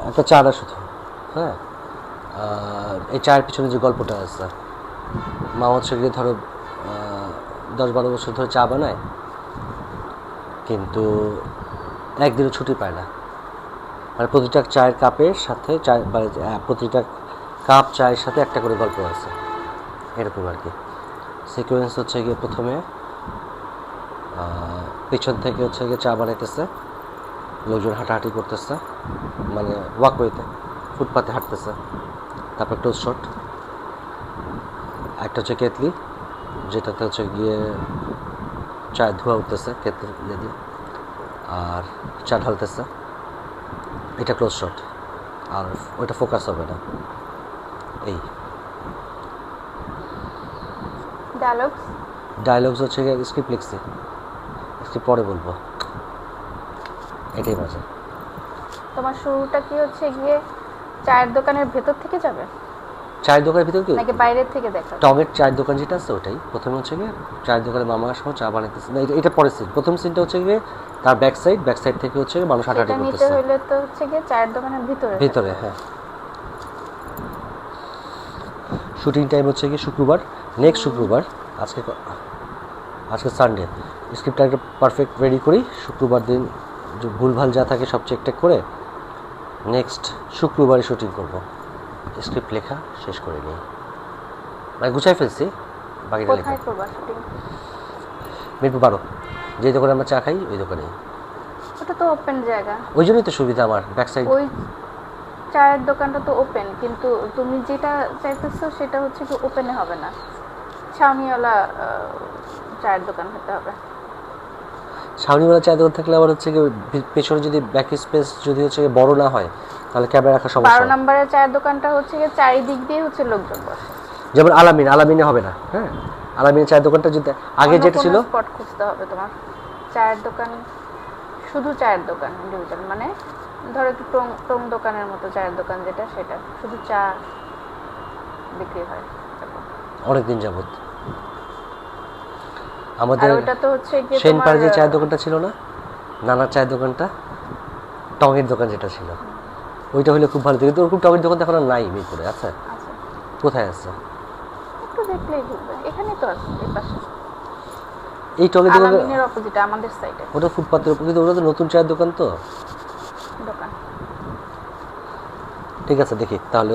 একটা চা না শুধু, হ্যাঁ। এই চায়ের পিছনে যে গল্পটা আছে, মা হচ্ছে গিয়ে ধরো 10-12 বছর ধরে চা বানায়, কিন্তু একদিনও ছুটি পায় না। মানে প্রতিটা চায়ের কাপের সাথে মানে প্রতিটা কাপ চায়ের সাথে একটা করে গল্প আছে, এরকম আর কি। সিকোয়েন্স হচ্ছে গিয়ে প্রথমে পিছন থেকে হচ্ছে গিয়ে চা বানাইতেছে, লোকজন হাঁটাহাঁটি করতেছে, মানে ওয়াকওয়েতে ফুটপাতে হাঁটতেছে। তারপর ক্লোজ শট, একটা হচ্ছে কেতলি, যেটাতে হচ্ছে গিয়ে চায়ের ধোঁয়া উঠতেছে কেতলি ইয়ে দিয়ে, আর চা ঢালতেছে, এটা ক্লোজ শট, আর ওইটা ফোকাস হবে না। এই ডায়লগস হচ্ছে গিয়ে স্ক্রিপ্ট লিখছি, স্ক্রিপ্ট পরে বলবো, এটাই বাজে। তোমার শুরুটা কি হচ্ছে গিয়ে চায়ের দোকানের ভেতর থেকে যাবে চায়ের দোকানের ভিতর কি নাকি বাইরের থেকে দেখা? টঙের চায়ের দোকান যেটা আছে ওটাই প্রথমে হচ্ছে গিয়ে চায়ের দোকানে মামা সহ চা বানাইতেছে না, এটা পরে সিন। প্রথম সিনটা হচ্ছে গিয়ে তার ব্যাক সাইড থেকে হচ্ছে মানুষ হাঁটাহাঁটি নিতে করতেছে হইলে তো হচ্ছে গিয়ে চায়ের দোকানের ভিতরে, হ্যাঁ। শুটিং টাইম হচ্ছে গিয়ে শুক্রবার, নেক্সট শুক্রবার। আজকে সানডে। স্ক্রিপ্টটা একটা পারফেক্ট রেডি করি, শুক্রবার দিন যে ভুলভাল যা থাকে সব চেক করে নেক্সট শুক্রবারই শুটিং করব। স্ক্রিপ্ট লেখা শেষ করে নিই, মানে গুছাই ফেলছি, বাকিটা লেখা। মিরপুর 12, যেই দোকানে আমরা চা খাই ওই দোকানেই। ওটা তো ওপেন জায়গা, ওই জন্যই তো সুবিধা আমার, ব্যাক সাইড। ওই চায়ের দোকানটা তো ওপেন, কিন্তু তুমি যেটা চাইতেছো সেটা হচ্ছে কি ওপেনে হবে না, ছাউনিওয়ালা চায়ের দোকান হতে হবে। ছাউনিওয়ালা চায়ের দোকান থাকলে আবার হচ্ছে পেছনে যদি ব্যাক স্পেস যদি হচ্ছে বড় না হয় তাহলে ক্যামেরা রাখার সমস্যা। 12 নম্বরের চায়ের দোকানটা হচ্ছে গিয়ে চারিদিক দিয়ে হচ্ছে লোকজন বসে, যেমন আলামিনে হবে না, হ্যাঁ। আলামিনের চায়ের দোকানটা যদি আগে যেটা ছিল, স্পট খুঁজতে হবে তোমার। চায়ের দোকান, শুধু চায়ের দোকান ইন্ডিভিজুয়াল, মানে ধরো একটু টং দোকানের মতো চায়ের দোকান যেটা, সেটা শুধু চা বিক্রি হয় অনেকদিন যাবত। আর আমাদের ওটা তো হচ্ছে গিয়ে সেন তোমার পাড়ে যে চায়ের দোকানটা ছিল না, নানার চায়ের দোকানটা, টঙের দোকান যেটা ছিল, ওইটা হলে খুব ভালো। কিন্তু ওরকম টঙের দোকান এখন আর নাই মিরপুরে। আচ্ছা, কোথায় আছে? একটু দেখলেই বুঝবে, এখানেই তো আছে এই পাশে, এই টঙের দোকান আলামিনের অপোজিটে আমাদের সাইডে। ওটা ফুটপাতের উপর, কিন্তু ওটা তো নতুন চায়ের দোকান তো। দোকান ঠিক আছে, দেখি তাহলে।